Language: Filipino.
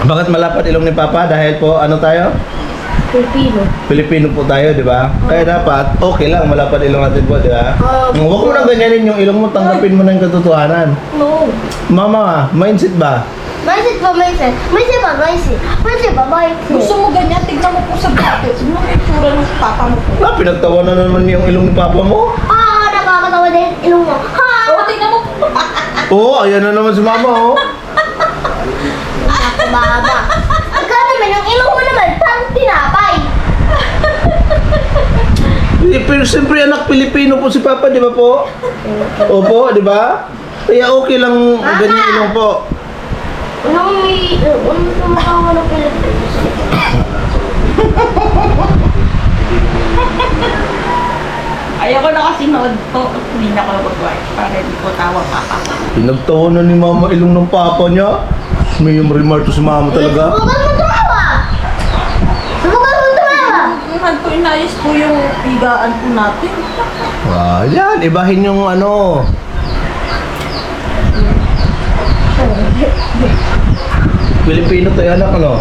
Bakit malapad ilong ni Papa? Dahil po, ano tayo? Pilipino. Pilipino po tayo, di ba? Kaya dapat, okay lang, malapad ilong natin po, di ba? Huwag mo nang ganyanin yung ilong mo, tanggapin mo na yung katotohanan. No. Mama, mindset ba? Mindset ba, mindset? Mindset ba, mindset? Mindset ba, mindset? Gusto mo ganyan, tignan mo po sa bracket. Ano ang itsura ng papa mo po? Pinagtawa na naman yung ilong ni Papa mo. Nakakatawa din yung ilong mo. Oo, tignan mo po. Oo, ayan na naman si Mama, oh. Naku, baba. Ikaw naman, yung ilong mo naman, parang tinapay. Pero siyempre anak Pilipino po si Papa, di ba po? Opo, di ba? Kaya okay lang ganyan ilong po. Unang sumakawa ng Pilipinas. Ayoko na kasi nood po. Hindi na ako mag-work para hindi ko tawag papa ko. Pinagtawa na ni Mama ilong ng Papa niya. May remark to si Mama talaga. Subukan mo tumawa. Subukan mo tumawa. Kung po inayos po yung higaan po natin. Yan, ibahin yung ano. Pilipino tayo anak, ano?